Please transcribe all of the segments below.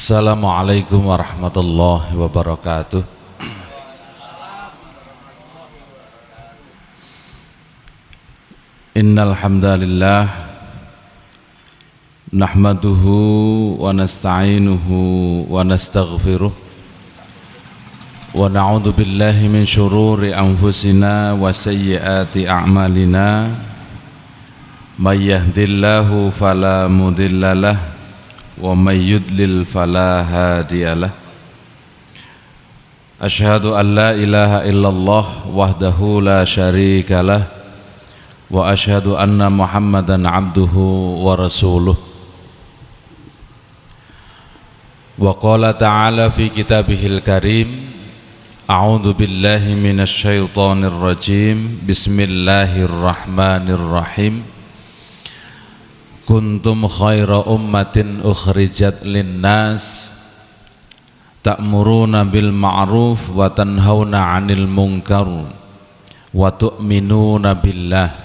Assalamualaikum warahmatullahi wabarakatuh. Innal hamdalillah nahmaduhu wa nasta'inuhu wa nastaghfiruh wa na'udzu billahi min syururi anfusina wa sayyiati a'malina may yahdihillahu fala mudhillalah wa may yudlil fala hadiyalah. Asyhadu an la ilaha illallah wahdahu la syarikalah wa asyhadu anna Muhammadan abduhu wa rasuluh. Wa qala ta'ala fi kitabihil karim, a'udzu billahi minasy syaithanir rajim. Bismillahirrahmanirrahim. Kuntum khaira ummatin ukhrijat linnas ta'muruna bil ma'ruf wa tanhauna 'anil munkar wa tu'minuna billah.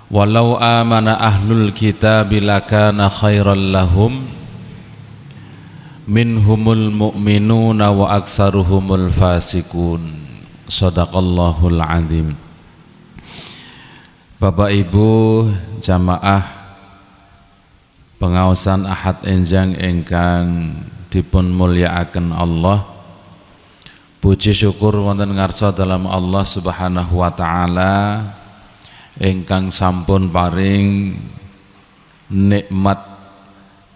Walau amana ahlul kitabi lakana khairan lahum minhumul mu'minuna wa aksaruhumul fasikun. Shadaqallahul azim. Bapak Ibu jamaah pengaosan Ahad enjang ingkang dipun mulyakaken Allah, puji syukur wonten ngarsa dalam Allah Subhanahu wa taala ingkang sampun paring nikmat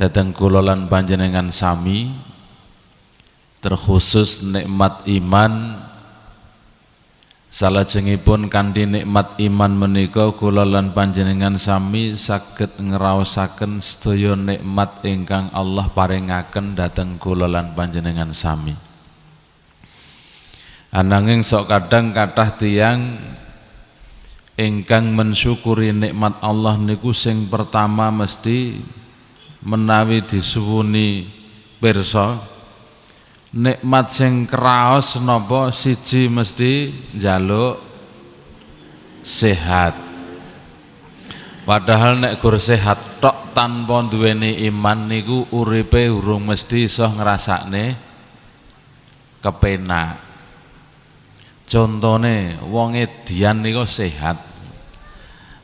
dhateng kula lan panjenengan sami, terkhusus nikmat iman. Salajengipun kanthi nikmat iman menika kula lan panjenengan sami saged ngraosaken sedaya nikmat ingkang Allah paringaken dhateng kula lan panjenengan sami. Ananging sok kadang kathah tiyang ingkang mensyukuri nikmat Allah niku sing pertama mesti menawi disuwuni pirsa nikmat sing kraos napa siji mesti njaluk sehat. Padahal nek gur sehat tok tanpa duweni iman niku uripe urung mesti iso ngrasakne kepenak. Contone wong edian niku sehat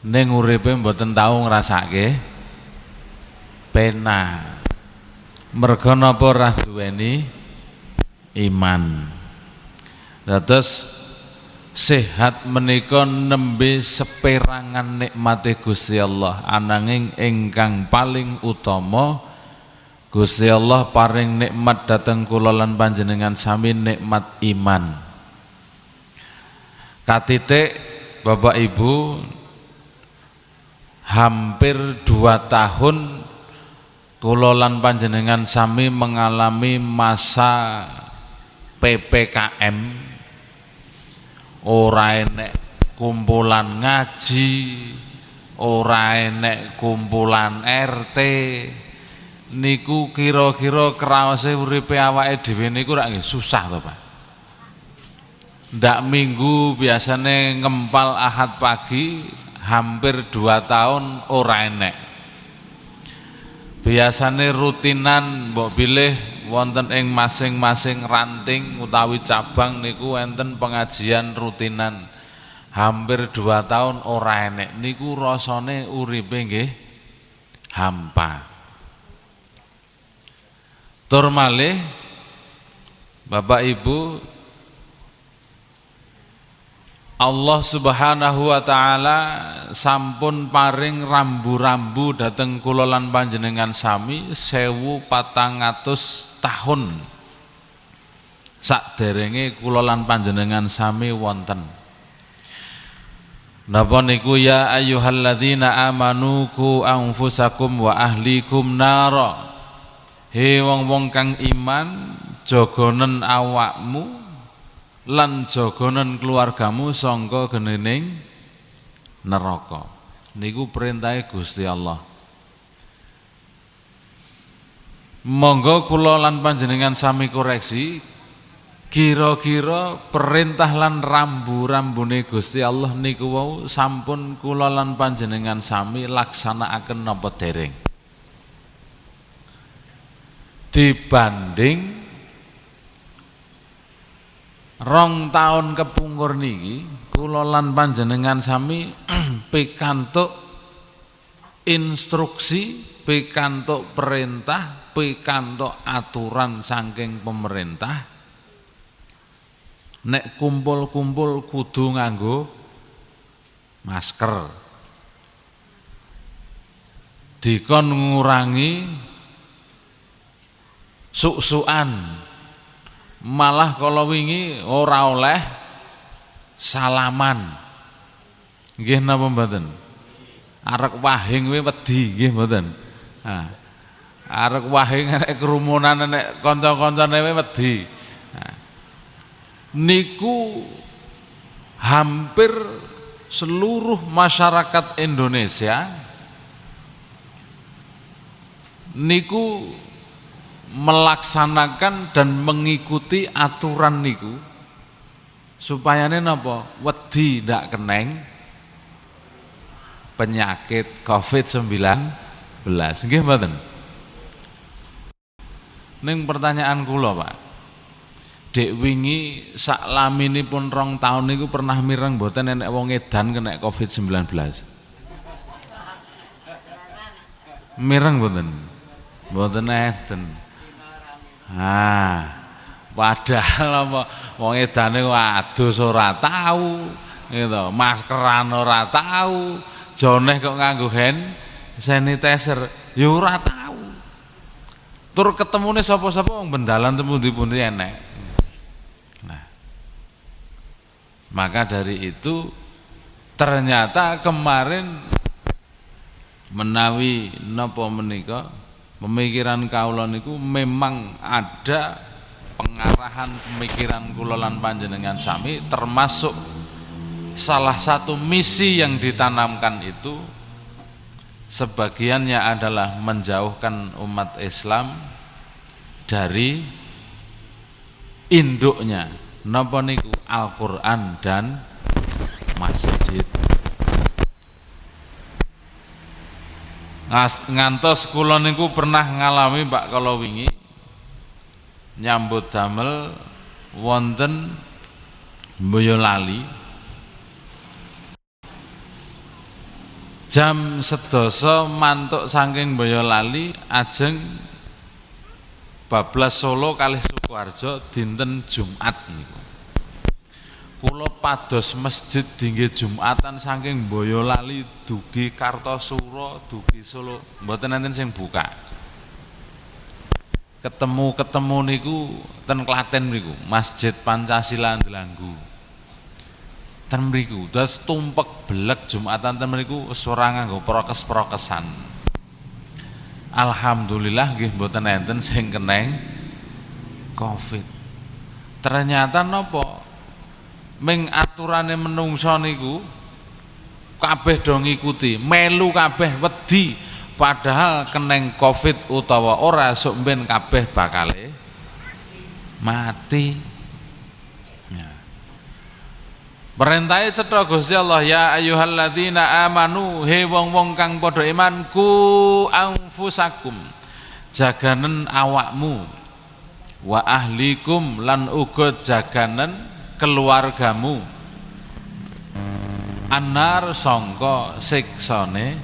ning uripe mboten tau ngrasake penak. Merga napa ora duweni iman. Dados sehat menika nembe seperangan nikmate Gusti Allah, ananging ingkang paling utama Gusti Allah paring nikmat dhateng kula lan panjenengan sami nikmat iman. Katitik Bapak Ibu hampir 2 tahun kula lan panjenengan sami mengalami masa PPKM, ora enek kumpulan ngaji, ora enek kumpulan RT. Niku kira-kira kraose uripe awake dhewe niku rak nggih susah to, Pak. Ndak minggu biasane ngempal Ahad pagi, hampir 2 tahun ora enek. Biasane rutinan mbok bilih wonten ing masing-masing ranting utawi cabang niku enten pengajian rutinan. Hampir 2 tahun ora enek niku rasane uripe nggih hampa. Tur malih Bapak Ibu, Allah Subhanahu wa taala sampun paring rambu-rambu dhateng kula lan panjenengan sami 1400 tahun sakderenge kula lan panjenengan sami wonten. Napa niku ya ayyuhalladzina amanu qu anfusakum wa ahlikum nara. He wong-wong kang iman, jogonen awakmu lan jogonen keluargamu sangka genening neraka. Niku perintahe Gusti Allah. Monggo kula lan panjenengan sami koreksi, kira-kira perintah lan rambu-rambune Gusti Allah niku wau sampun kula lan panjenengan sami laksanakaken napa dereng? dibanding rong taun kepungkur niki kula lan panjenengan sami pikantuk instruksi, pikantuk perintah, pikantuk aturan saking pemerintah nek kumpul-kumpul kudu nganggo masker, dikon ngurangi suk-sukan, malah kalau wingi ora oleh salaman. Nggih napa mboten? Arek wahing we wedi nggih mboten? Nah, arek wahing nek kerumunan nek kanca-kancane we wedi. Nah, niku hampir seluruh masyarakat Indonesia niku melaksanakan dan mengikuti aturan niku supaya napa wedi ndak keneng penyakit COVID-19. Nggih mboten? Ning pertanyaan kula, Pak. Dek wingi saklaminipun 2 taun niku pernah mireng mboten enek wong edan kena COVID-19? Mireng mboten? Mboten enten. Padahal apa wong edane adus ora tahu, gitu. Maskeran ora tahu, joneh kok nganggo hand sanitizer ya ora tahu. Tur ketemune sapa-sapa wong bendalan temundi-pundi enek. Nah, maka dari itu ternyata kemarin menawi napa menika pemikiran kaula niku memang ada pengarahan pemikiran kula lan panjenengan sami, termasuk salah satu misi yang ditanamkan itu sebagiannya adalah menjauhkan umat Islam dari induknya napa niku Al-Qur'an dan masjid. Ngantos kula niku pernah ngalami Pak kala wingi nyambut damel wonten Boyolali jam 11 mantuk saking Boyolali ajeng bablas Solo kalih Sukoharjo dinten Jumat niku. Kula pados masjid dinggih Jumatan saking Boyolali dugi Kartosuro, dugi Solo, mboten enten sing buka. Ketemu niku ten Klaten niku, Masjid Pancasila Ndelanggu. Ten mriku terus tumpek belek Jumatan ten mriku wis ora nganggo prokes-prokesan. Alhamdulillah nggih mboten enten sing keneng Covid. Ternyata napa? Ming aturane menungso niku kabeh do ngikuti, melu kabeh wedi, padahal keneng Covid utawa ora sok mben kabeh bakale mati. Ya. Perintahe cetha Gusti Allah, ya ayyuhalladzina amanu, he wong-wong kang padha iman, ku anfusakum, jaganen awakmu, wa ahlikum lan uga jaganen keluargamu, anar sangka siksane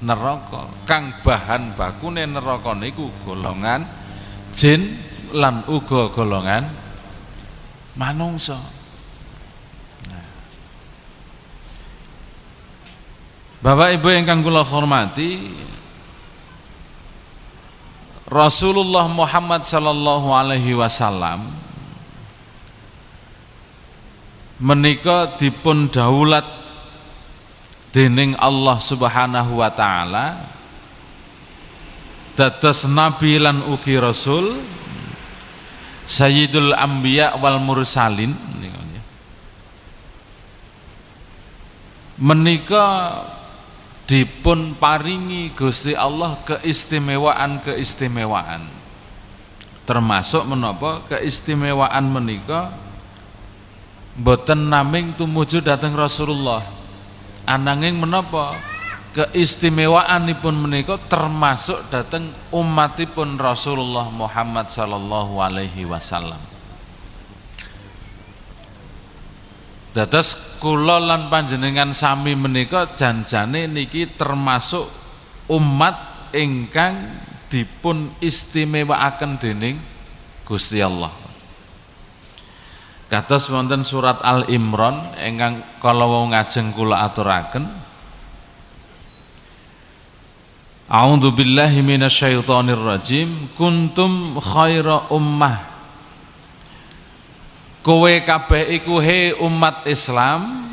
neraka, kang bahan bakune neraka niku golongan jin lan uga golongan manungsa. Nah, Bapak Ibu ingkang kula hormati, Rasulullah Muhammad sallallahu alaihi wasallam menika dipun daulat dening Allah Subhanahu wa taala dados nabi lan ugi rasul, sayyidul anbiya wal mursalin. Menika dipun paringi Gusti Allah keistimewaan, termasuk menapa keistimewaan menika boten naming tumuju dhateng Rasulullah, ananging menapa keistimewaanipun menika termasuk dateng umatipun Rasulullah Muhammad sallallahu alaihi wasallam. Dados kula lan panjenengan sami menika janjane niki termasuk umat ingkang dipun istimewaaken dening Gusti Allah. Kados wonten surat Al-Imran ingkang kala wau ngajeng kula aturaken. A'udzu billahi minasyaitonir rajim. Kuntum khaira ummah. Kowe kabeh iku he umat Islam,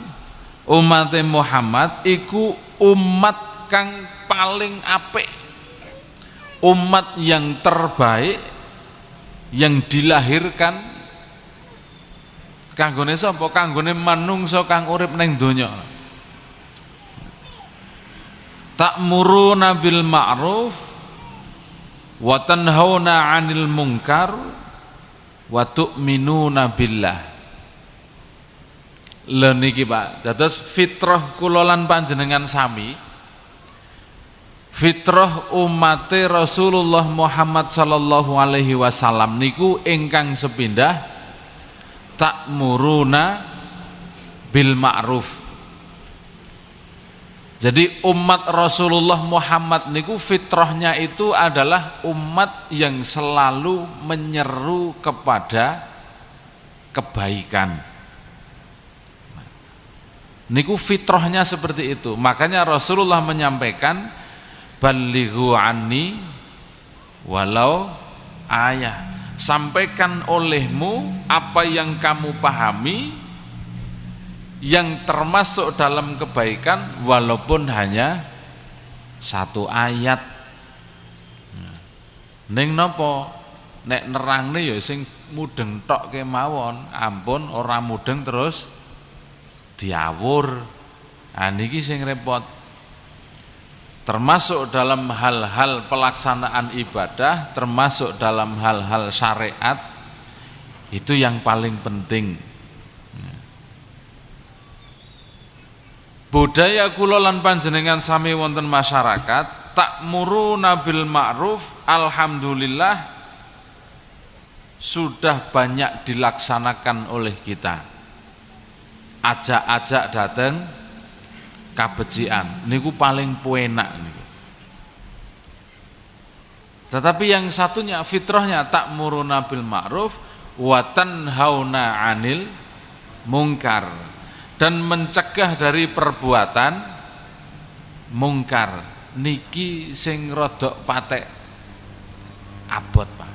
umat Muhammad iku umat kang paling apik, umat yang terbaik yang dilahirkan kanggone sapa? Kanggone manungsa kang urip ning donya. Ta'muruna bil ma'ruf wa tanhauna 'anil munkar wa tu'minuna billah. Lha niki Pak, dados fitrah kula lan panjenengan sami, fitrah umate Rasulullah Muhammad sallallahu alaihi wasallam niku ingkang sepindah ta'muruna bil ma'ruf. Jadi umat Rasulullah Muhammad niku fitrahnya itu adalah umat yang selalu menyeru kepada kebaikan. Niku fitrahnya seperti itu. Makanya Rasulullah menyampaikan balighu anni walau ayah. Sampaikan olehmu apa yang kamu pahami yang termasuk dalam kebaikan walaupun hanya satu ayat. Ning napa nek nerangne ya sing mudeng tok kemawon, ampun ora mudeng terus diawur. Niki sing repot. Termasuk dalam hal-hal pelaksanaan ibadah, termasuk dalam hal-hal syariat, itu yang paling penting. Budaya kula lan panjenengan sami wonten masyarakat ta'muruna bil ma'ruf, alhamdulillah sudah banyak dilaksanakan oleh kita. Ajak-ajak dateng kabecikan niku paling penak niku. Tetapi yang satunya fitrahnya ta'muruna bil ma'ruf wa tanhauna 'anil munkar, dan mencegah dari perbuatan mungkar. Niki sing rodok patek abot Pak.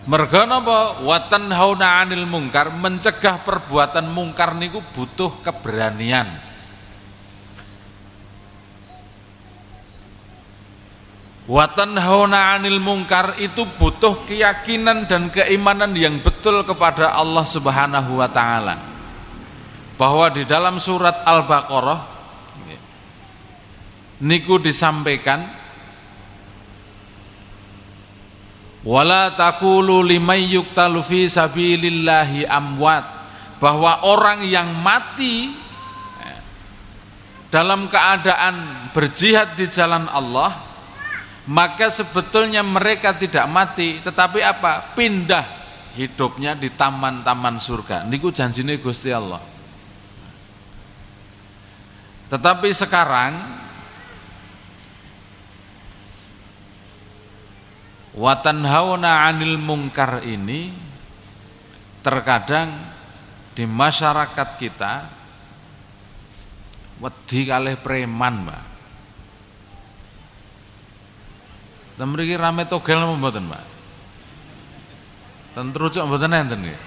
Merga napa? Wa tanhauna 'anil munkar, mencegah perbuatan mungkar niku butuh keberanian. Wa tanhauna 'anil munkar itu butuh keyakinan dan keimanan yang betul kepada Allah Subhanahu wa taala. Bahwa di dalam surat Al-Baqarah niku disampaikan wala taqulu liman yuqtalu fi sabilillahi amwat, bahwa orang yang mati dalam keadaan berjihad di jalan Allah maka sebetulnya mereka tidak mati, tetapi apa? Pindah hidupnya di taman-taman surga. Niku janjine Gusti Allah. Tetapi sekarang wa tanhauna 'anil munkar ini terkadang di masyarakat kita wedi kalih preman, Mbak. Mriki rame togel napa mboten, Pak? Ten trucuk mboten enten nggih.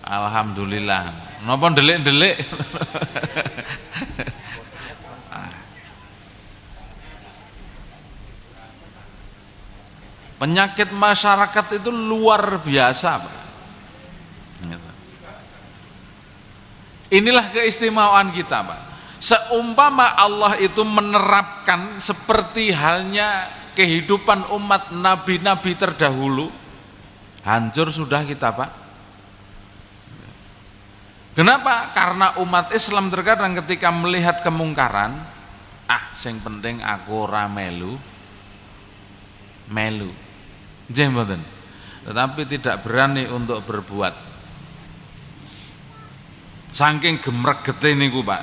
Alhamdulillah. Napa ndelik-ndelik? Penyakit masyarakat itu luar biasa, Pak. Inilah keistimewaan kita, Pak. Seumpama Allah itu menerapkan seperti halnya kehidupan umat nabi-nabi terdahulu, hancur sudah kita, Pak. Kenapa? Karena umat Islam terkadang ketika melihat kemungkaran, sing penting aku ora melu. Nggih mboten. Tetapi tidak berani untuk berbuat. Saking gemregete niku, Pak.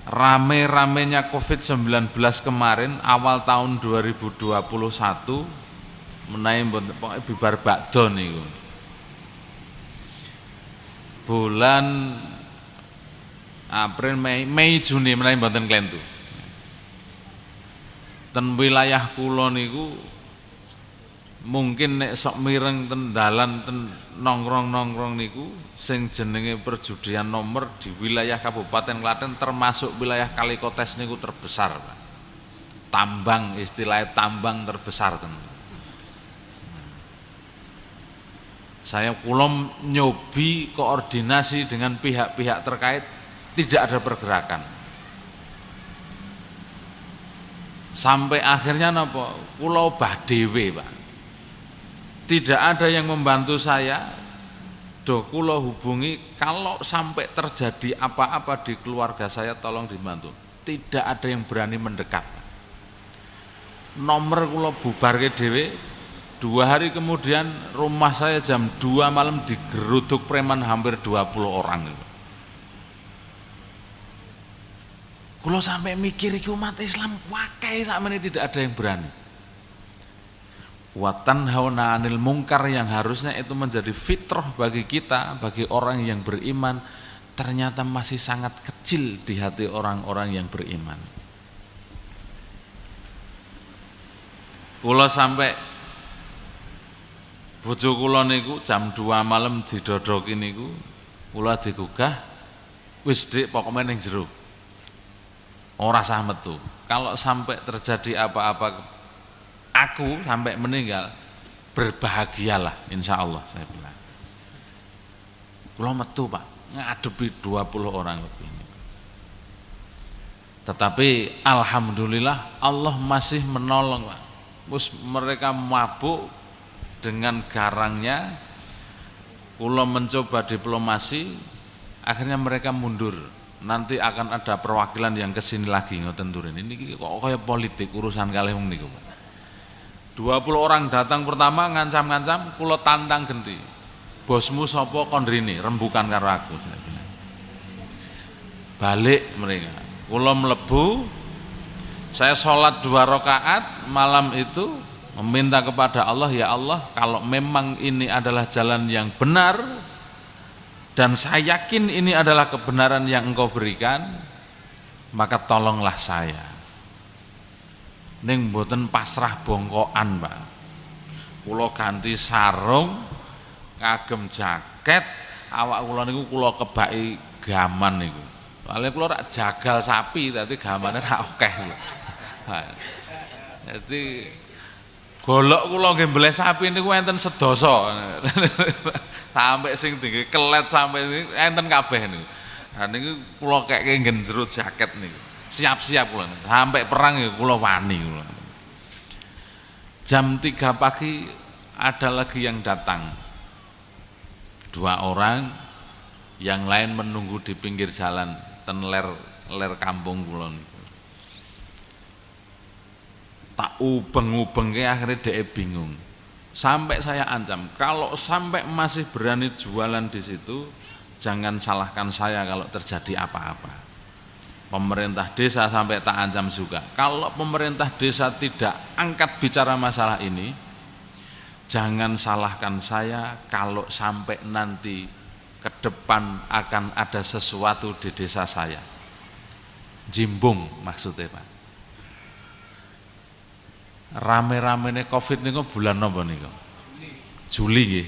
Rame-ramenya Covid-19 kemarin awal tahun 2021 menawi pokoke bibar bakdo niku. Bulan April, Mei, Juni menawi mboten klentu. Ten wilayah kula niku mungkin nek sok mireng ten dalan ten nongkrong niku sing jenenge perjudian nomor di wilayah Kabupaten Klaten termasuk wilayah Kalikotes niku terbesar, Pak. Tambang, istilahnya tambang terbesar ten. Saya kula nyobi koordinasi dengan pihak-pihak terkait, tidak ada pergerakan. Sampai akhirnya napa? Kula obah dhewe, Pak. Tidak ada yang membantu saya. Kula hubungi kalau sampai terjadi apa-apa di keluarga saya tolong dibantu. Tidak ada yang berani mendekat. Nomor kula bubarke dhewe. 2 hari kemudian rumah saya jam 2 malam digeruduk preman hampir 20 orang. Kalau sampai mikir iki umat Islam wakai sakmene tidak ada yang berani. Wa tanhauna 'anil munkar yang harusnya itu menjadi fitrah bagi kita, bagi orang yang beriman, ternyata masih sangat kecil di hati orang-orang yang beriman. Kula sampai bojo kula niku jam 2 malam didodoki niku, kula digugah, wis Dik pokoknya ning jero. Ora sah metu. Kalau sampai terjadi apa-apa aku sampai meninggal, berbahagialah insyaallah saya bilang. Kula metu, Pak, ngadepi 20 orang lebih. Tetapi alhamdulillah Allah masih menolong, Pak. Terus mereka mabuk dengan garangnya, kula mencoba diplomasi, akhirnya mereka mundur. Nanti akan ada perwakilan yang kesini lagi ngoten turin. Ini kok kayak politik urusan kalih wong niku. 20 orang datang pertama ngancam-ngancam, kula tantang genti. Bosmu sapa kon rene, rembukan karo aku. Balik mereka. Kula mlebu, saya sholat 2 rakaat malam itu, meminta kepada Allah, ya Allah, kalau memang ini adalah jalan yang benar dan saya yakin ini adalah kebenaran yang Engkau berikan, maka tolonglah saya. Ning mboten pasrah bongkokan, Pak. Kula ganti sarung, kagem jaket, awak kula niku kula kebaki gaman niku. Soale kula rak jagal sapi, dadi gamane rak akeh. Jadi golok kula nggih mbleh sapi niku enten sedasa. Sampai sing tinggi kelet sampai niku enten kabeh niku. Nah niku kula keke nggen jero jaket niku. Siap-siap kula. Sampai perang ya kula wani kula. Jam 3 pagi ada lagi yang datang. 2 orang, yang lain menunggu di pinggir jalan ten ler kampung kula niku. Tak ubeng-ubengke akhirnya dia bingung. Sampai saya ancam, kalau sampai masih berani jualan di situ, jangan salahkan saya kalau terjadi apa-apa. Pemerintah desa sampai tak ancam juga. Kalau pemerintah desa tidak angkat bicara masalah ini, jangan salahkan saya kalau sampai nanti ke depan akan ada sesuatu di desa saya. Jimbung maksudnya, Pak. Rame-ramene Covid niku bulan napa niku? Juli nggih.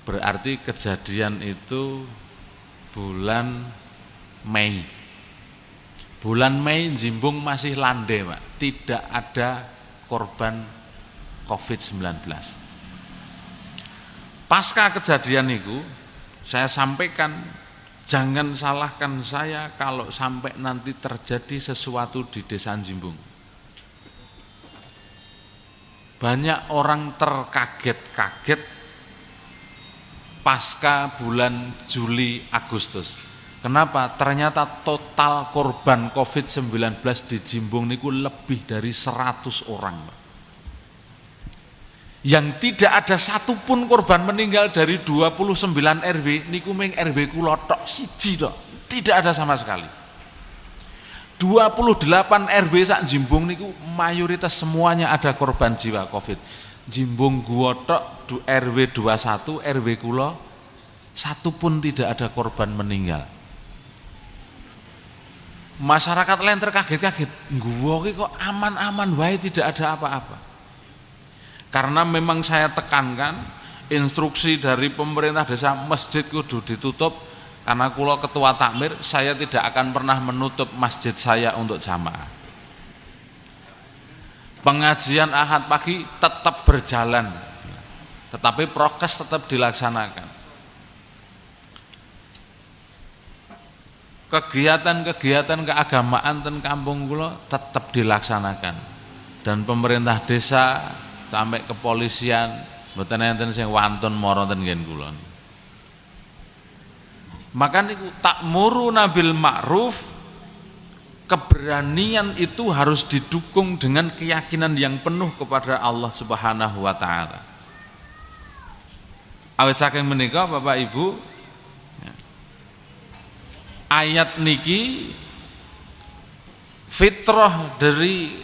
Berarti kejadian itu bulan Mei. Bulan Mei Jimbung masih landai, Pak. Tidak ada korban Covid-19. Pasca kejadian itu saya sampaikan, jangan salahkan saya kalau sampai nanti terjadi sesuatu di desa Jimbung. Banyak orang terkaget-kaget pasca bulan Juli Agustus. Kenapa? Ternyata total korban COVID-19 di Jimbung niku lebih dari 100 orang, Pak. Yang tidak ada satupun korban meninggal dari 29 RW niku meng RW kula tok siji tok. Tidak ada sama sekali. 28 RW sak Jimbung niku mayoritas semuanya ada korban jiwa Covid. Jimbung gua tok RW 21 RW kula satu pun tidak ada korban meninggal. Masyarakat lain terkaget-kaget, gua ki kok aman-aman wae tidak ada apa-apa. Karena memang saya tekankan instruksi dari pemerintah desa masjid kudu ditutup. Karena kula ketua takmir, saya tidak akan pernah menutup masjid saya untuk jamaah. Pengajian Ahad pagi tetap berjalan, tetapi prokes tetap dilaksanakan. Kegiatan-kegiatan keagamaan ten kampung kula tetap dilaksanakan. Dan pemerintah desa sampai kepolisian mboten enten sing wantun mara ten nggen kula. Maka niku ta'muruna bil ma'ruf, keberanian itu harus didukung dengan keyakinan yang penuh kepada Allah Subhanahu wa taala. Awit saking menika Bapak Ibu, ayat niki fitrah dari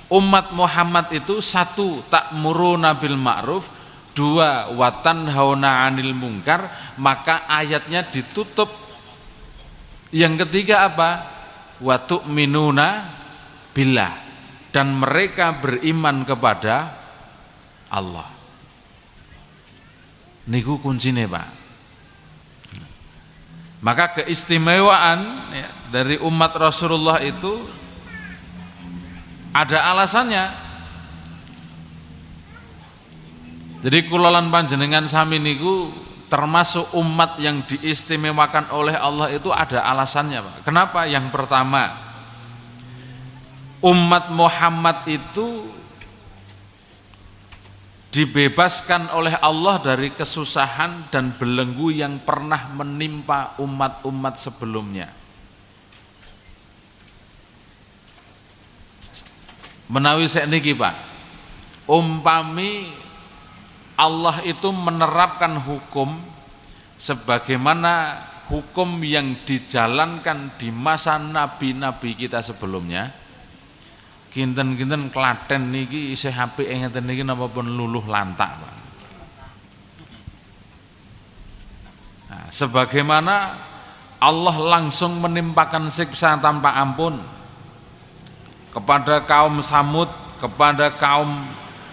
umat Muhammad itu satu, ta'muruna bil ma'ruf, dua, watan hauna 'anil munkar, maka ayatnya ditutup. Yang ketiga apa? Wa tu'minuna billah, dan mereka beriman kepada Allah. Niku kuncine, Pak. Maka keistimewaan ya, dari umat Rasulullah itu ada alasannya. Jadi kula lan panjenengan sami niku termasuk umat yang diistimewakan oleh Allah itu ada alasannya, Pak. Kenapa? Yang pertama, umat Muhammad itu dibebaskan oleh Allah dari kesusahan dan belenggu yang pernah menimpa umat-umat sebelumnya. Menawi sakniki, Pak, umpami Allah itu menerapkan hukum sebagaimana hukum yang dijalankan di masa nabi-nabi kita sebelumnya. Kinten-kinten Klaten niki isih apik ngeten niki napa pun luluh lantak, Pak. Nah, sebagaimana Allah langsung menimpakan siksa tanpa ampun kepada kaum Samud, kepada kaum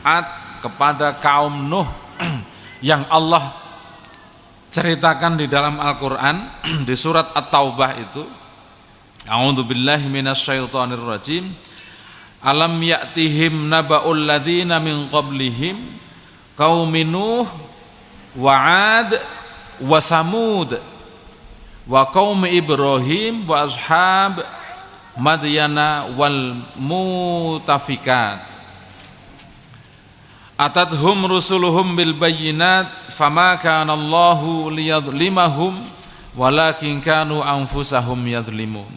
Ad, kepada kaum Nuh yang Allah ceritakan di dalam Al-Qur'an di surat At-Taubah itu, a'udzubillahi minasyaitonir rajim, alam ya'tihim naba'ul ladzina min qablihim qaumin Nuh wa 'ad wa Samud wa qaum Ibrahim wa ashab Madyana wal mutafikat atathum rusuluhum bil bayyinat fama kana Allahu liyadhlimahum walakin kanu anfusahum yadhlimun.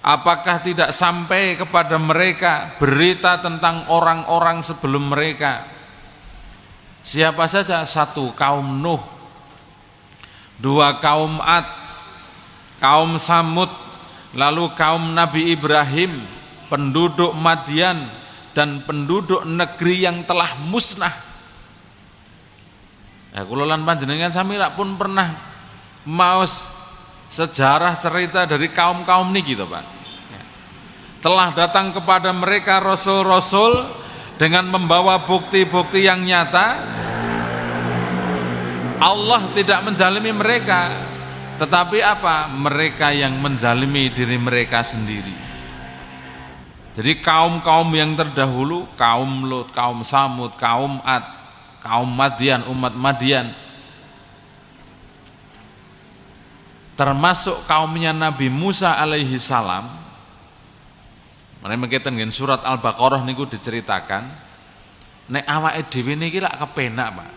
Apakah tidak sampai kepada mereka berita tentang orang-orang sebelum mereka? Siapa saja? Satu, kaum Nuh. Dua, kaum Ad, kaum Samud, lalu kaum Nabi Ibrahim, penduduk Madian, dan penduduk negeri yang telah musnah. Ya, kula lan panjenengan sami rak pun pernah maos sejarah cerita dari kaum-kaum niki to, Pak. Ya. Telah datang kepada mereka rasul-rasul dengan membawa bukti-bukti yang nyata. Allah tidak menzalimi mereka, tetapi apa? Mereka yang menzalimi diri mereka sendiri. Jadi kaum-kaum yang terdahulu, kaum Lut, kaum Samud, kaum Ad, kaum Madian, umat Madian, termasuk kaumnya Nabi Musa alaihi salam. Mereka ngeten surat Al-Baqarah niku diceritakan, nek awake dhewe niki lak kepenak, Pak.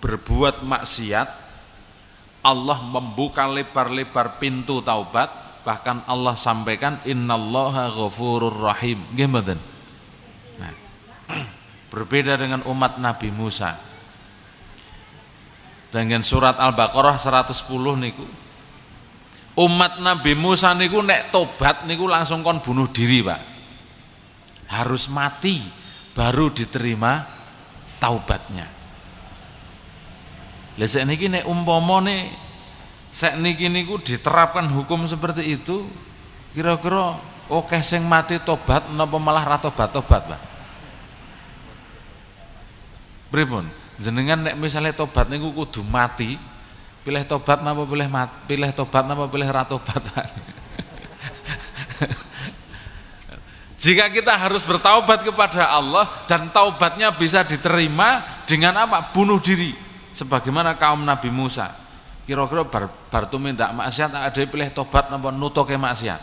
berbuat maksiat, Allah membuka lebar-lebar pintu taubat, bahkan Allah sampaikan innallaha ghafurur rahim. Nggih mboten? Nah, berbeda dengan umat Nabi Musa. Dengan surat Al-Baqarah 110 niku. Umat Nabi Musa niku nek tobat niku langsung kon bunuh diri, Pak. Harus mati baru diterima taubatnya. Lah sakniki nek umpamane sakniki niku diterapkan hukum seperti itu, kira-kira akeh sing mati tobat napa malah ra tobat-tobat, Pak? Pripun? Jenengan nek misalnya tobat niku kudu mati, pilih tobat napa pilih tobat napa pilih ra tobat? Jika kita harus bertaubat kepada Allah dan taubatnya bisa diterima dengan apa? Bunuh diri. Sebagaimana kaum Nabi Musa. Kira-kira bar tumindak maksiat ada pilih tobat napa nutuke maksiat.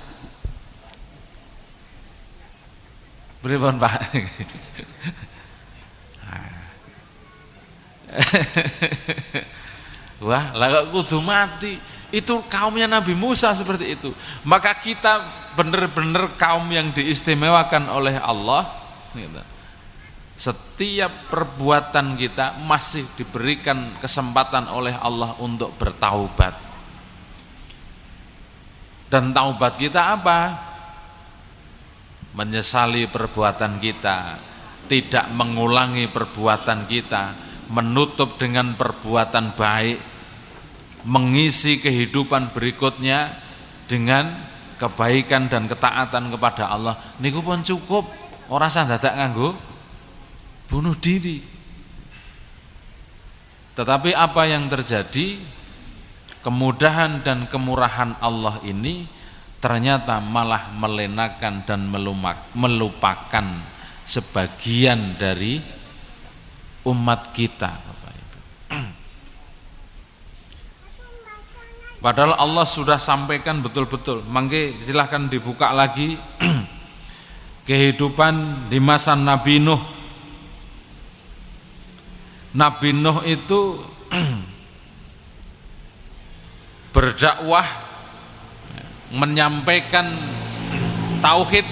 Pripun, Pak? Wah, lah kudu mati. Itu kaumnya Nabi Musa seperti itu. Maka kita benar-benar kaum yang diistimewakan oleh Allah. Setiap perbuatan kita masih diberikan kesempatan oleh Allah untuk bertaubat. Dan taubat kita apa? Menyesali perbuatan kita, tidak mengulangi perbuatan kita, menutup dengan perbuatan baik, mengisi kehidupan berikutnya dengan kebaikan dan ketaatan kepada Allah. Niku pun cukup, ora usah dadak nganggo bunuh diri. Tetapi apa yang terjadi? Kemudahan dan kemurahan Allah ini ternyata malah melenakan dan melupakan sebagian dari umat kita, Bapak Ibu. Padahal Allah sudah sampaikan betul-betul. Mangke silahkan dibuka lagi kehidupan di masa Nabi Nuh. Nabi Nuh itu berdakwah, menyampaikan tauhid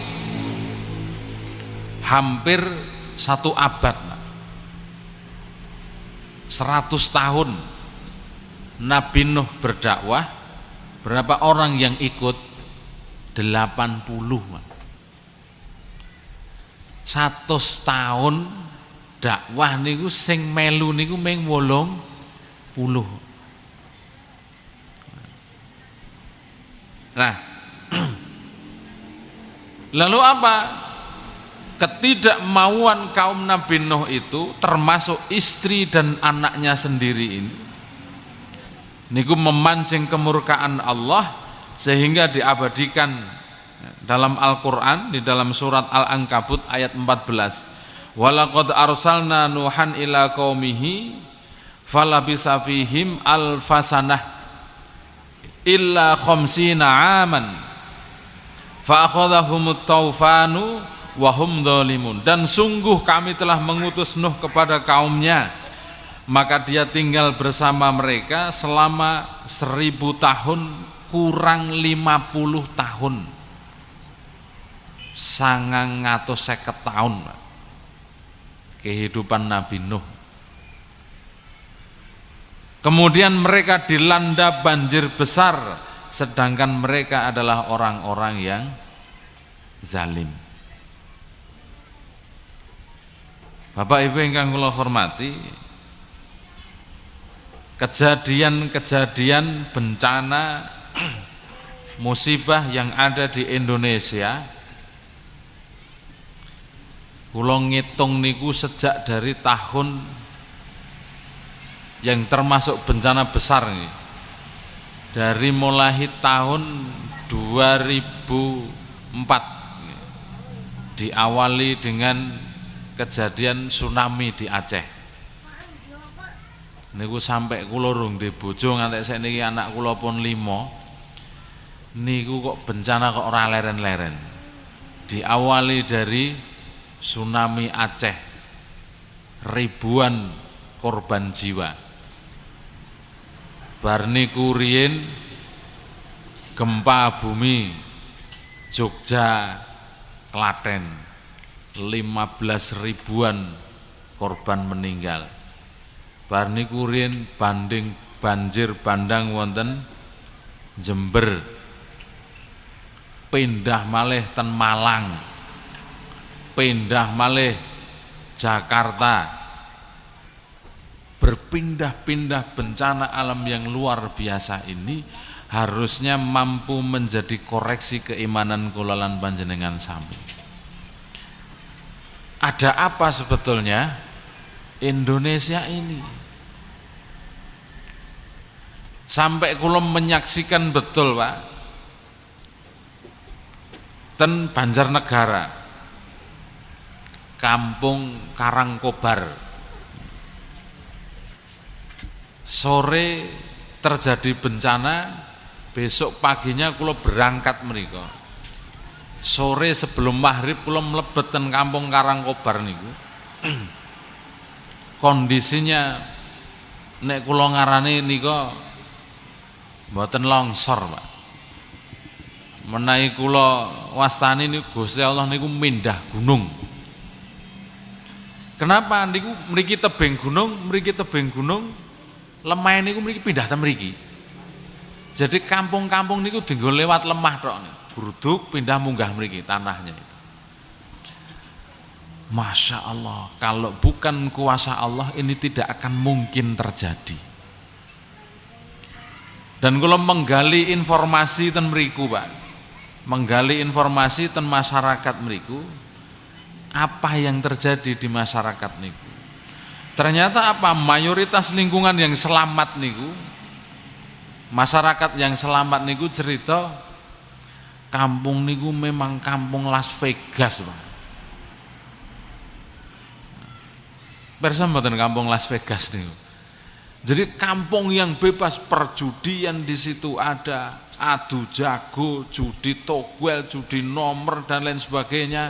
hampir 1 abad, 100 tahun Nabi Nuh berdakwah. Berapa orang yang ikut? 80. 100 tahun dakwah niku sing melu niku mung 80. Nah, lalu apa? Ketidakmauan kaum Nabi Nuh itu, termasuk istri dan anaknya sendiri ini, niku memancing kemurkaan Allah sehingga diabadikan dalam Al-Qur'an di dalam surat Al-Ankabut ayat 14. Walaqad arsalna Nuhan ila qaumihi falabisa fihim alfasanah illa khamsina aman fa akhadhahumut taufanu wa hum dzalimun. Dan sungguh kami telah mengutus Nuh kepada kaumnya, maka dia tinggal bersama mereka selama 1000 tahun kurang 50 tahun, 950 tahun kehidupan Nabi Nuh. Kemudian mereka dilanda banjir besar, sedangkan mereka adalah orang-orang yang zalim. Bapak Ibu ingkang kula hormati, kejadian-kejadian bencana musibah yang ada di Indonesia, kula ngitung niku sejak dari tahun yang termasuk bencana besar ini, dari mulai tahun 2004, diawali dengan kejadian tsunami di Aceh. Niku sampai kula rung di bojo ngantek sakniki anak kula pun 5. Niku kok bencana kok ora leren-leren. Diawali dari tsunami Aceh, ribuan korban jiwa. bar niku riyin gempa bumi Jogja Klaten 15 ribuan korban meninggal. Bar niku riyin banding banjir bandang wonten Jember, pindah malih ten Malang, pindah malih Jakarta, berpindah-pindah bencana alam yang luar biasa ini harusnya mampu menjadi koreksi keimanan kula lan panjenengan sami. Ada apa sebetulnya Indonesia ini? Sampai kula menyaksikan betul Pak, ten Banjarnegara, Kampung Karangkobar, sore terjadi bencana, besok paginya kula berangkat mriko. Sore sebelum maghrib kula mlebet ten Kampung Karangkobar niku. Kondisinya nek kula ngarani nika mboten longsor, Pak. Menawi kula wastani niku Gusti Allah niku mindah gunung. Kenapa niku mriki tebing gunung, lemah niku mriki pindah ten mriki. Jadi kampung-kampung niku dienggo lewat lemah tok niku. Gruduk pindah munggah mriki tanahnya itu. Masya Allah, kalau bukan kuasa Allah ini tidak akan mungkin terjadi. Dan kalau menggali informasi ten mriku Pak, menggali informasi ten masyarakat mriku, apa yang terjadi di masyarakat niku? Ternyata apa? Mayoritas lingkungan yang selamat niku, masyarakat yang selamat niku cerita kampung niku memang kampung Las Vegas, Pak. Pirsa mboten kampung Las Vegas niku. Jadi kampung yang bebas perjudian di situ ada, adu jago, judi togel, judi nomor dan lain sebagainya,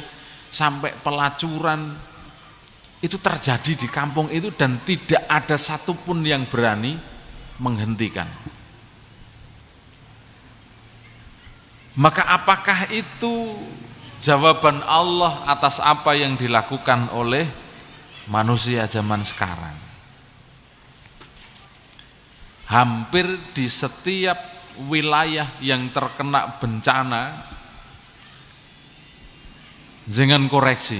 sampai pelacuran itu terjadi di kampung itu dan tidak ada satupun yang berani menghentikan. Maka apakah itu jawaban Allah atas apa yang dilakukan oleh manusia zaman sekarang? Hampir di setiap wilayah yang terkena bencana, jangan koreksi,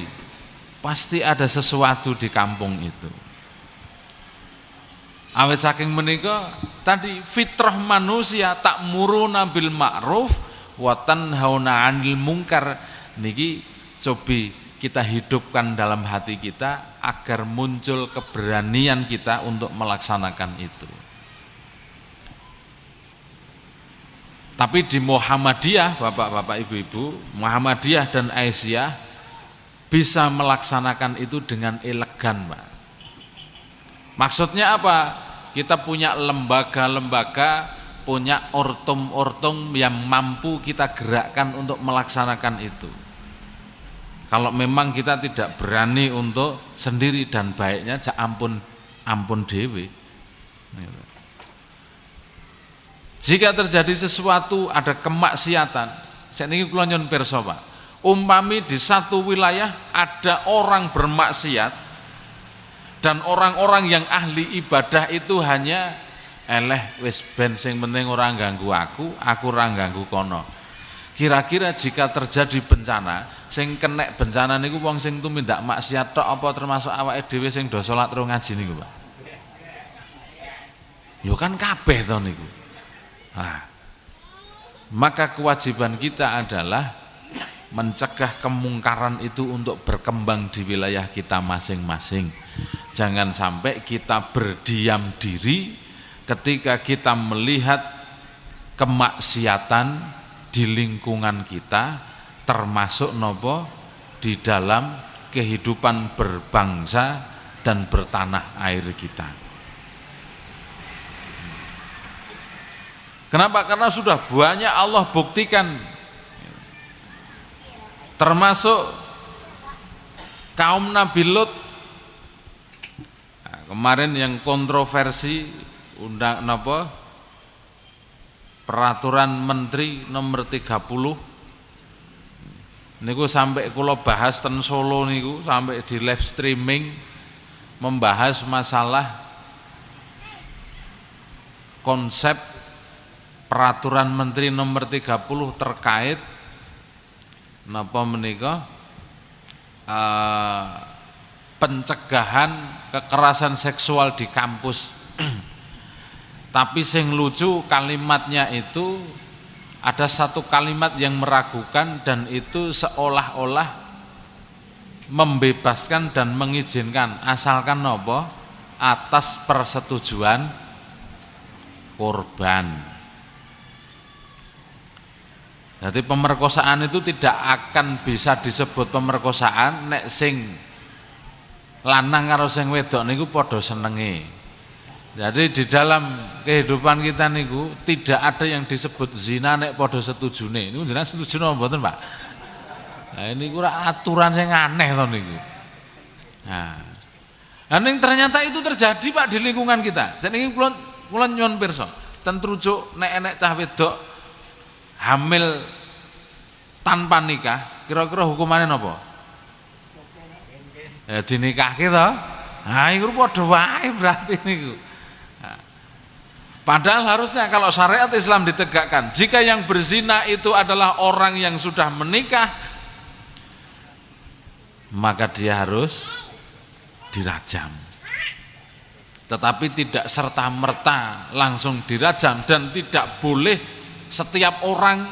pasti ada sesuatu di kampung itu. Awet saking menika tadi fitrah manusia ta'muruna bil ma'ruf wa tanhauna 'anil munkar niki cobi kita hidupkan dalam hati kita agar muncul keberanian kita untuk melaksanakan itu. Tapi di Muhammadiyah, bapak-bapak, ibu-ibu, Muhammadiyah dan Aisyah bisa melaksanakan itu dengan elegan, Pak. Maksudnya apa? Kita punya lembaga-lembaga, punya ortum-ortum yang mampu kita gerakkan untuk melaksanakan itu. Kalau memang kita tidak berani untuk sendiri dan baiknya ampun dewe. Jika terjadi sesuatu, ada kemaksiatan, saya ini kula nyuwun pirsa Pak, umpami di satu wilayah ada orang bermaksiat dan orang-orang yang ahli ibadah itu hanya wis ben sing penting orang ganggu aku ora ganggu kono. Kira-kira jika terjadi bencana, sing kena bencana niku wong sing tumindak maksiat tok apa termasuk awake dhewe sing do salat ro ngaji niku Pak? Lho kan kabeh to niku. Nah, maka kewajiban kita adalah mencegah kemungkaran itu untuk berkembang di wilayah kita masing-masing. Jangan sampai kita berdiam diri ketika kita melihat kemaksiatan di lingkungan kita, termasuk nopo di dalam kehidupan berbangsa dan bertanah air kita. Kenapa? Karena sudah banyak Allah buktikan, termasuk kaum Nabi Lut. Nah, kemarin yang kontroversi Peraturan Menteri nomor 30 niku sampai kula bahas ten Solo niku sampai di live streaming membahas masalah konsep Peraturan Menteri nomor 30 terkait napa menika pencegahan kekerasan seksual di kampus. Tapi sing lucu kalimatnya itu ada satu kalimat yang meragukan dan itu seolah-olah membebaskan dan mengizinkan asalkan nopo atas persetujuan korban. Jadi pemerkosaan itu tidak akan bisa disebut pemerkosaan nek sing lanang karo sing wedok niku padha senenge. Jadi di dalam kehidupan kita niku tidak ada yang disebut zina nek padha setujune. Niku jenengan setuju napa mboten, Pak? Nah, ini kurang aturan yang aneh to niku. Nah, ning ternyata itu terjadi Pak di lingkungan kita. Jenenge kula nyuwun pirsa, ten trucuk nek enek cah wedok hamil tanpa nikah, kira-kira hukumannya napa? Ya dinikahke to. Nah, iku padha wae berarti niku. Padahal harusnya kalau syariat Islam ditegakkan, jika yang berzina itu adalah orang yang sudah menikah, maka dia harus dirajam. Tetapi tidak serta-merta langsung dirajam dan tidak boleh setiap orang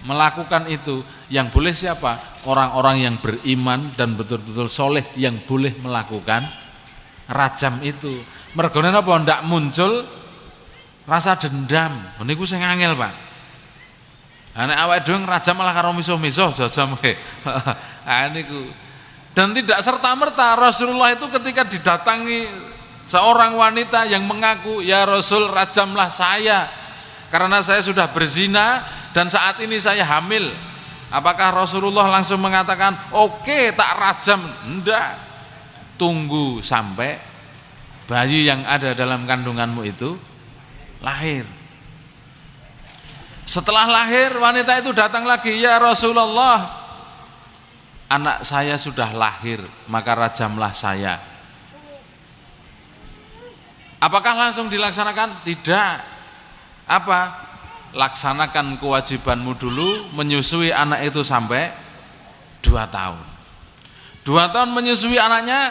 melakukan itu. Yang boleh siapa? Orang-orang yang beriman dan betul-betul soleh yang boleh melakukan rajam itu. Mergone napa ndak muncul rasa dendam, niku sing angel, Pak. Nek awake dhewe ngrajam malah karo misuh-misuh jajam nggih. Niku. Dan tidak serta-merta Rasulullah itu ketika didatangi seorang wanita yang mengaku, "Ya Rasul, rajamlah saya karena saya sudah berzina dan saat ini saya hamil." Apakah Rasulullah langsung mengatakan, "Oke, tak rajam"? Enggak. Tunggu sampai bayi yang ada dalam kandunganmu itu lahir. Setelah lahir wanita itu datang lagi, "Ya Rasulullah, anak saya sudah lahir, maka rajamlah saya." Apakah langsung dilaksanakan? Tidak. Apa? Laksanakan kewajibanmu dulu menyusui anak itu sampai 2 tahun. 2 tahun menyusui anaknya,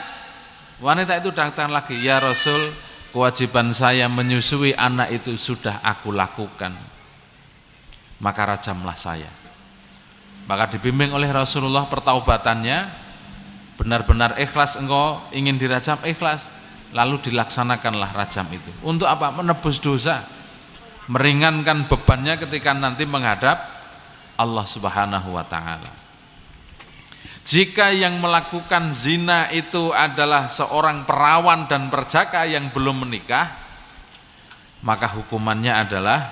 wanita itu datang lagi, "Ya Rasul, kewajiban saya menyusui anak itu sudah aku lakukan, maka rajamlah saya." Maka dibimbing oleh Rasulullah pertaubatannya, benar-benar ikhlas engkau ingin dirajam, ikhlas, lalu dilaksanakanlah rajam itu. Untuk apa? Menebus dosa, meringankan bebannya ketika nanti menghadap Allah Subhanahu wa ta'ala. Jika yang melakukan zina itu adalah seorang perawan dan perjaka yang belum menikah, maka hukumannya adalah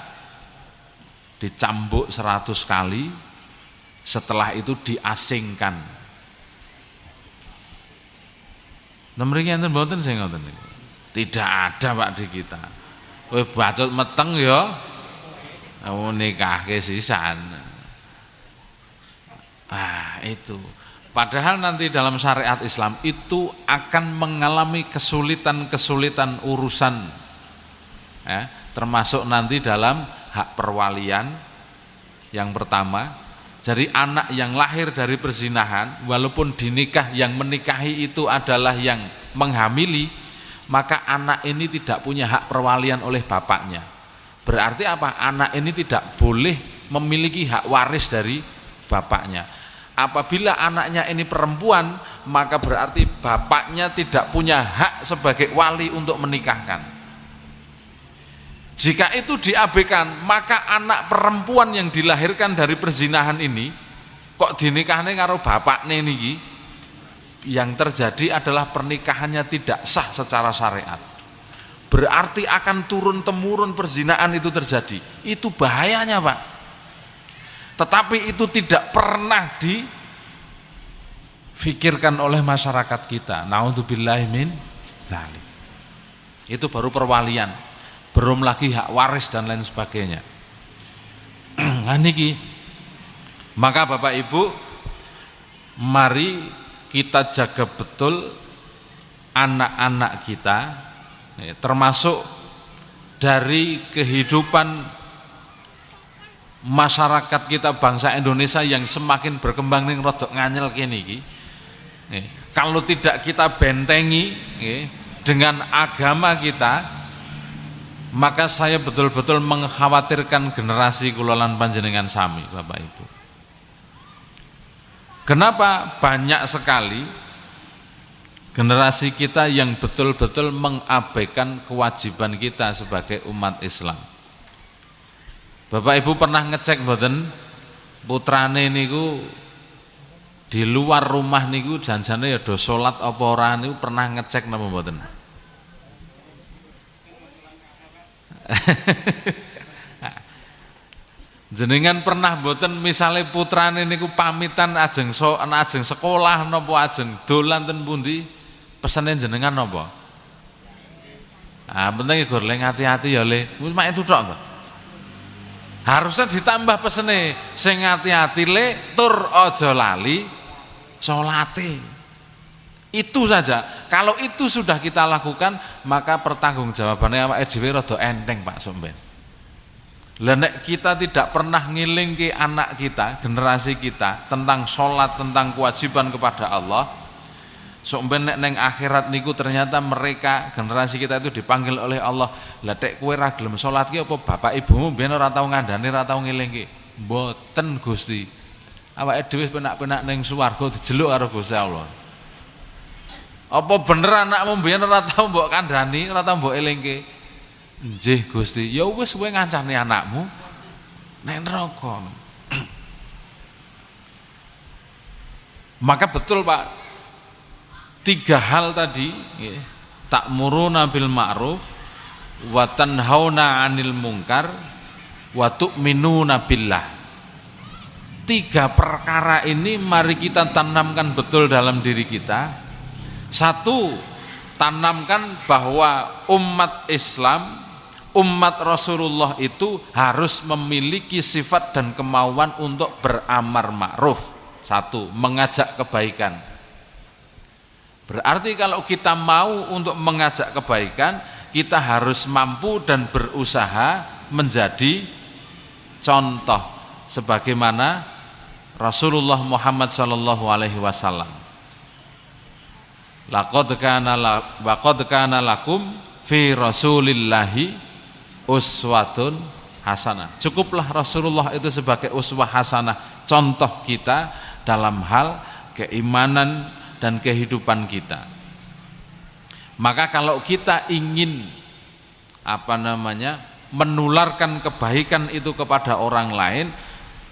dicambuk 100 kali, setelah itu diasingkan. Nemriki enten mboten sing ngoten niku. Tidak ada Pak di kita. Kowe bacot meteng ya. Nikahke sisan. Itu. Padahal nanti dalam syariat Islam itu akan mengalami kesulitan-kesulitan urusan, termasuk nanti dalam hak perwalian. Yang pertama, jadi anak yang lahir dari perzinahan, walaupun dinikah, yang menikahi itu adalah yang menghamili, maka anak ini tidak punya hak perwalian oleh bapaknya. Berarti apa? Anak ini tidak boleh memiliki hak waris dari bapaknya. Apabila anaknya ini perempuan, maka berarti bapaknya tidak punya hak sebagai wali untuk menikahkan. Jika itu diabaikan, maka anak perempuan yang dilahirkan dari perzinahan ini kok dinikahnya karo bapaknya niki, yang terjadi adalah pernikahannya tidak sah secara syariat. Berarti akan turun-temurun perzinahan itu terjadi. Itu bahayanya, Pak. Tetapi itu tidak pernah difikirkan oleh masyarakat kita. Naudzubillahi min dzalik. Itu baru perwalian, belum lagi hak waris dan lain sebagainya. niki. Maka Bapak Ibu, mari kita jaga betul anak-anak kita, termasuk dari kehidupan masyarakat kita bangsa Indonesia yang semakin berkembang ning rodok nganyel kene iki. Kalau tidak kita bentengi dengan agama kita, maka saya betul-betul mengkhawatirkan generasi kula lan panjenengan sami, Bapak Ibu. Kenapa banyak sekali generasi kita yang betul-betul mengabaikan kewajiban kita sebagai umat Islam? Bapak Ibu pernah ngecek mboten putrane niku di luar rumah niku janjane ya do salat apa ora niku pernah ngecek napa mboten? Jenengan pernah mboten misale putrane niku pamitan ajeng sekolah napa ajeng dolan ten pundi pesene jenengan napa? Ah penting goreng hati-hati ya Le. Wis mak itu tok to. Harusnya ditambah pesene sing hati-hati Le, tur aja lali salate. Itu saja. Kalau itu sudah kita lakukan, maka pertanggungjawabannya awake dhewe rada enteng Pak Somben. Lah nek kita tidak pernah ngilingke anak kita, generasi kita tentang sholat, tentang kewajiban kepada Allah, somben nek neng akhirat niku ternyata mereka generasi kita itu dipanggil oleh Allah. Lah tek kowe ra gelem salat ki apa bapak ibumu biyen ora tau ngandani, ora tau ngelingke? Mboten Gusti. Awake dhewe penak-penak ning swarga dijeluk karo Gusti Allah. Apa bener anakmu biyen ora tau mbok kandhani, ora tau mbok elingke? Nggih Gusti. Ya wis kowe ngancani anakmu nek neraka. Maka betul Pak, 3 hal tadi, ta'muruna bil ma'ruf wa tanhauna 'anil munkar wa tu'minuna billah. 3 perkara ini mari kita tanamkan betul dalam diri kita. 1, tanamkan bahwa umat Islam, umat Rasulullah itu harus memiliki sifat dan kemauan untuk beramar ma'ruf. 1, mengajak kebaikan. Berarti kalau kita mau untuk mengajak kebaikan, kita harus mampu dan berusaha menjadi contoh sebagaimana Rasulullah Muhammad sallallahu alaihi wasallam. Laqad kana lakum fi Rasulillahi uswatun hasanah. Cukuplah Rasulullah itu sebagai uswah hasanah, contoh kita dalam hal keimanan dan kehidupan kita. Maka kalau kita ingin menularkan kebaikan itu kepada orang lain,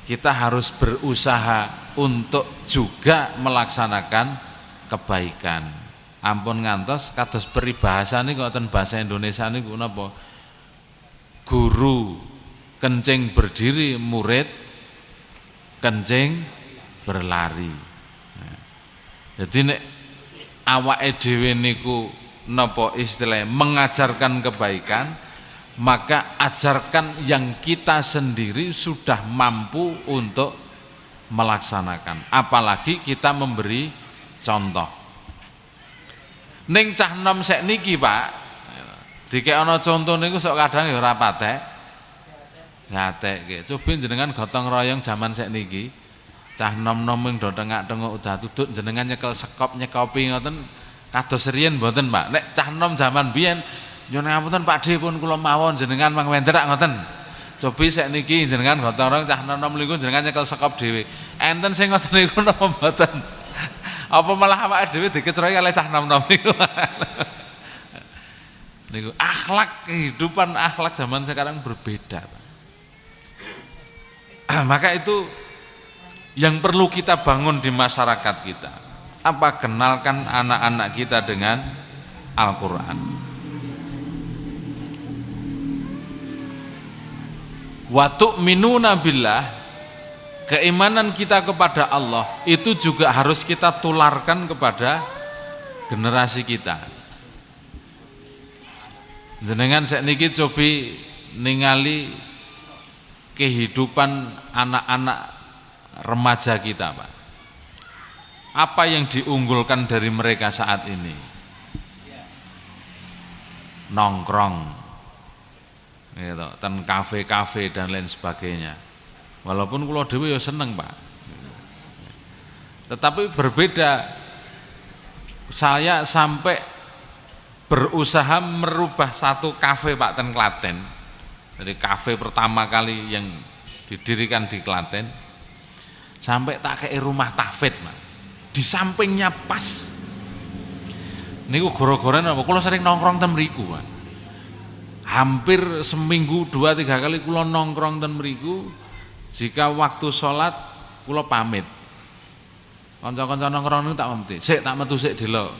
kita harus berusaha untuk juga melaksanakan kebaikan. Ampun ngantos kados peribahasa niku wonten bahasa Indonesia niku napa? Guru kencing berdiri, murid kencing berlari. Jadi nek awake dhewe niku napa istilahnya mengajarkan kebaikan, maka ajarkan yang kita sendiri sudah mampu untuk melaksanakan. Apalagi kita memberi contoh. Ning cah nom sek niki Pak, dikekno contoh niku sok kadang ya ora patek. Ngatekke. Coba jenengan gotong royong zaman sek niki. Cah nom-nom ing do tengak-tengok udah tutut jenengan nyekel sekop nyekopi ngoten kados riyen mboten Pak. Nek cah nom zaman biyen nyuwun ngapunten Pakde pun kula mawon jenengan mang wenterak ngoten. Cobi sek niki jenengan gotong royong cah nom niku jenengan nyekel sekop dhewe. Enten sing ngoten niku napa mboten? Apa malah awake dhewe dikecroki kalih cah nom-nom niku. Niku akhlak kehidupan, akhlak zaman sekarang berbeda Pak. Maka itu yang perlu kita bangun di masyarakat kita. Apa? Kenalkan anak-anak kita dengan Al-Quran. Wa tu'minuna billah, keimanan kita kepada Allah itu juga harus kita tularkan kepada generasi kita. Jenengan sakniki cobi ningali kehidupan anak-anak remaja kita, Pak. Apa yang diunggulkan dari mereka saat ini? Nongkrong, gitu, ten kafe-kafe dan lain sebagainya. Walaupun kula dhewe ya seneng, Pak. Tetapi berbeda. Saya sampai berusaha merubah satu kafe, Pak, ten Klaten. Jadi kafe pertama kali yang didirikan di Klaten, sampai tak kayak rumah tahfidz, Pak. Di sampingnya pas. Niku goro-goran apa? Kula sering nongkrong ten mriku, Pak. Hampir seminggu 2-3 kali kula nongkrong ten mriku. Jika waktu sholat kula pamit. Kanca-kanca nongkrong niku tak pamit. Sik tak metu sik delok.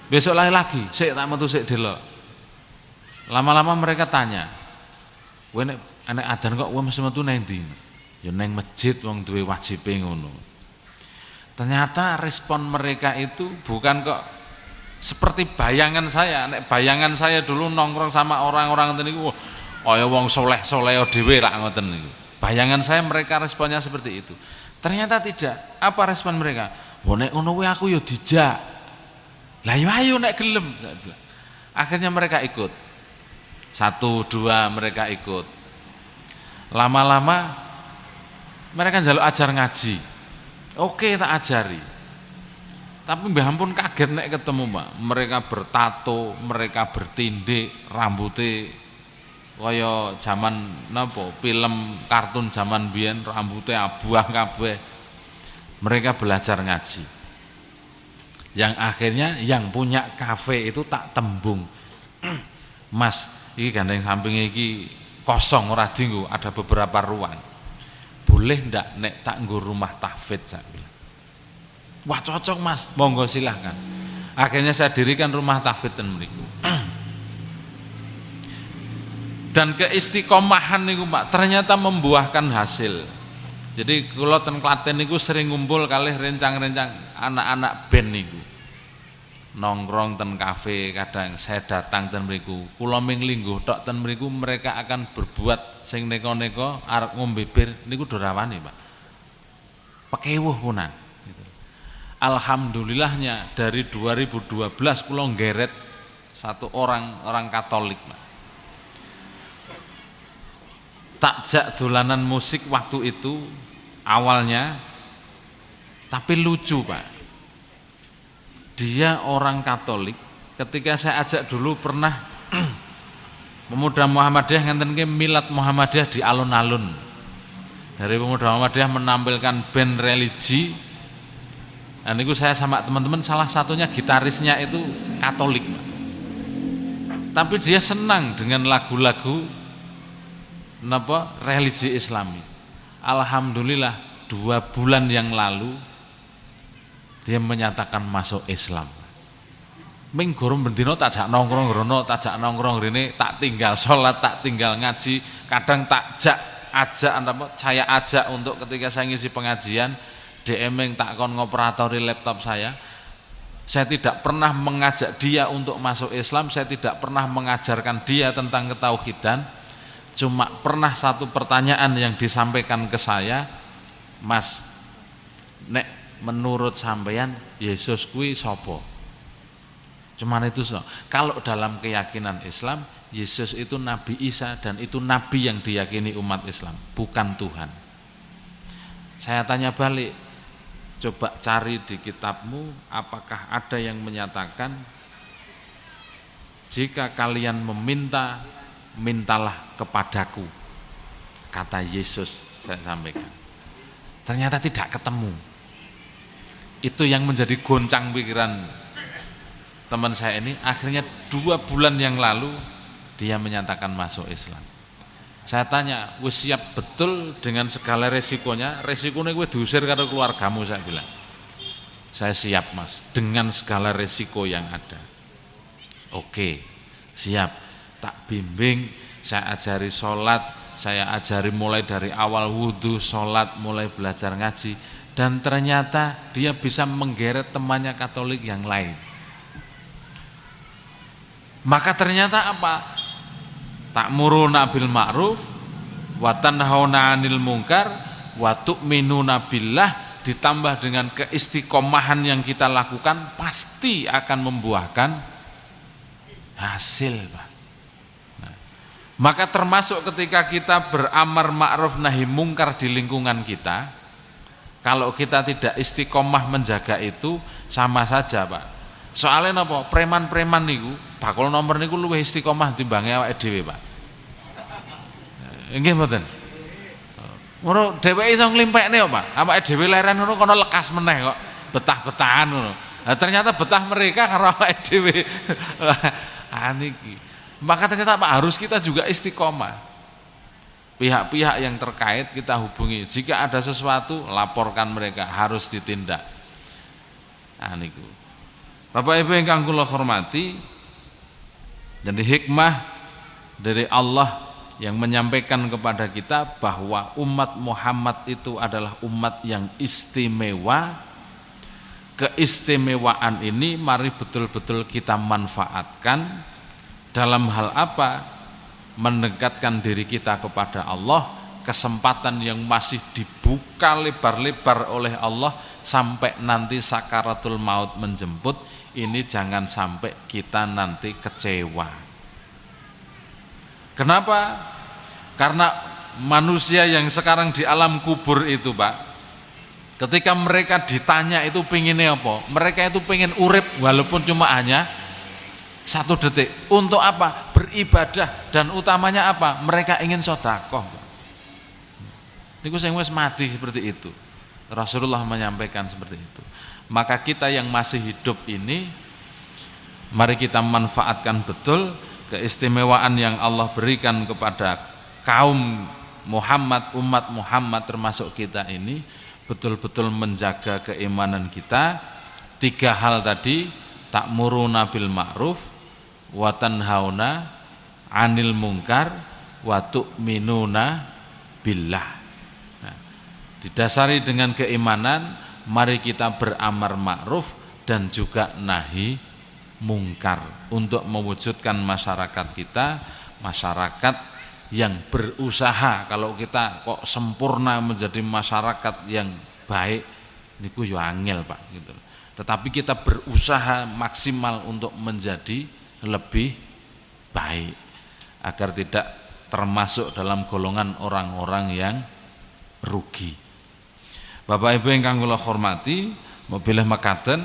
Besok lagi, sik tak metu sik delok. Lama-lama mereka tanya, "Kowe nek anek adzan kok kowe mesti metu nang ndi?" Ya nang masjid, wong duwe wajibe ngono. Ternyata respon mereka itu bukan kok seperti bayangan saya. Nek bayangan saya dulu nongkrong sama orang-orang ngoten niku, kaya wong soleh-soleh dhewe lak ngoten niku. Bayangan saya mereka responnya seperti itu. Ternyata tidak. Apa respon mereka? "Wah nek ngono kuwi aku ya dijak." Lah yo ayo nek gelem. Akhirnya mereka ikut. 1-2 mereka ikut. Lama-lama mereka njaluk ajar ngaji. Oke, tak ajari. Tapi mbah ampun kaget nek ketemu, Pak. Mereka bertato, mereka bertindik, rambutnya kaya zaman napa? Film kartun zaman biyen, rambutnya abuah kabeh. Mereka belajar ngaji. Yang akhirnya yang punya kafe itu tak tembung. "Mas, iki gandeng samping iki kosong ora dienggo, ada beberapa ruang. Boleh ndak nek tak nggo rumah tahfidz?" saya bilang. "Wah cocok, Mas, monggo silahkan." Akhirnya saya dirikan rumah tahfidz ten mriku. Dan keistiqomahan niku, Pak, ternyata membuahkan hasil. Jadi kula ten Klaten niku sering ngumpul kalih rencang-rencang anak-anak band niku. Nongkrong ten kafe, kadang saya datang ten mriku. Kula ming lingguh tok ten mriku, mereka akan berbuat sing neko-neko arep ngombe bir niku do rawani, Pak. Pekewuh punan gitu. Alhamdulillahnya dari 2012 kula nggeret satu orang Katolik, Pak. Takjak dolanan musik waktu itu awalnya, tapi lucu, Pak. Dia orang Katolik. Ketika saya ajak dulu pernah pemuda Muhammadiyah ngenten ke milad Muhammadiyah di alun-alun. Dari pemuda Muhammadiyah menampilkan band religi. Dan itu saya sama teman-teman, salah satunya gitarisnya itu Katolik. Tapi dia senang dengan lagu-lagu religi Islami. Alhamdulillah 2 bulan yang lalu dia menyatakan masuk Islam. Ming goro bendino takjak nongkrong rono, takjak nongkrong rene, tak tinggal sholat, tak tinggal ngaji, kadang takjak saya ajak untuk ketika saya ngisi pengajian, DM tak kon ngoperatori laptop saya. Saya tidak pernah mengajak dia untuk masuk Islam, saya tidak pernah mengajarkan dia tentang ketauhidan. Cuma pernah satu pertanyaan yang disampaikan ke saya, "Mas, nek menurut sampeyan Yesus kuwi sapa?" Cuman itu so. Kalau dalam keyakinan Islam, Yesus itu Nabi Isa dan itu Nabi yang diyakini umat Islam, bukan Tuhan. Saya tanya balik, coba cari di kitabmu, apakah ada yang menyatakan jika kalian meminta, mintalah kepadaku, kata Yesus. Saya sampaikan, ternyata tidak ketemu. Itu yang menjadi goncang pikiran teman saya ini. Akhirnya 2 bulan yang lalu dia menyatakan masuk Islam. Saya tanya, "Wis siap betul dengan segala resikonya? Resikonya gue diusir karo keluargamu?" Saya bilang, "Saya siap, Mas, dengan segala resiko yang ada." "Oke, siap, tak bimbing, saya ajari sholat, saya ajari mulai dari awal wudhu, sholat, mulai belajar ngaji." Dan ternyata dia bisa menggeret temannya Katolik yang lain. Maka ternyata apa? Ta'muruna bil ma'ruf wa tanhauna 'anil munkar wa tu'minuna billah, ditambah dengan keistiqomahan yang kita lakukan pasti akan membuahkan hasil, Pak. Nah, maka termasuk ketika kita beramar ma'ruf nahi mungkar di lingkungan kita, kalau kita tidak istiqomah menjaga itu sama saja, Pak. Soalnya apa? Preman-preman niku bakul nomor niku luwih istiqomah timbange awake dhewe, Pak. Nggih mboten. Ngono dheweke iso nglimpekne kok, Pak. Awake dhewe leren ngono kono lekas meneh kok, betah-betahan ngono. Nah, ternyata betah mereka karena awake dhewe. Niki. Maka ternyata Pak harus kita juga istiqomah. Pihak-pihak yang terkait kita hubungi. Jika ada sesuatu laporkan mereka, harus ditindak. Niku. Bapak Ibu ingkang kula hormati, jadi hikmah dari Allah yang menyampaikan kepada kita bahwa umat Muhammad itu adalah umat yang istimewa. Keistimewaan ini mari betul-betul kita manfaatkan dalam hal apa? Mendekatkan diri kita kepada Allah, kesempatan yang masih dibuka lebar-lebar oleh Allah sampai nanti sakaratul maut menjemput, ini jangan sampai kita nanti kecewa. Kenapa? Karena manusia yang sekarang di alam kubur itu, Pak, ketika mereka ditanya itu pinginnya apa? Mereka itu pengen urip walaupun cuma hanya 1 detik. Untuk apa? Beribadah, dan utamanya apa? Mereka ingin sedekah. Niku sing wis mati seperti itu. Rasulullah menyampaikan seperti itu. Maka kita yang masih hidup ini, mari kita manfaatkan betul keistimewaan yang Allah berikan kepada kaum Muhammad, umat Muhammad termasuk kita ini, betul-betul menjaga keimanan kita. 3 hal tadi, ta'muruna bil ma'ruf wa tanhauna 'anil munkar wa tu'minuna billah. Nah, didasari dengan keimanan, mari kita beramar ma'ruf dan juga nahi mungkar untuk mewujudkan masyarakat kita, masyarakat yang berusaha. Kalau kita kok sempurna menjadi masyarakat yang baik, niku yo angel, Pak, gitu. Tetapi kita berusaha maksimal untuk menjadi lebih baik agar tidak termasuk dalam golongan orang-orang yang rugi. Bapak Ibu ingkang kula hormati, mobilih mekaten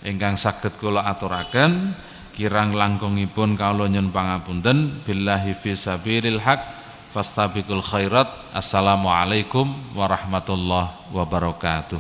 ingkang saged kula aturaken, kirang langkungipun kawula nyuwun pangapunten. Billahi fisabilil haq fastabiqul khairat. Assalamualaikum warahmatullahi wabarakatuh.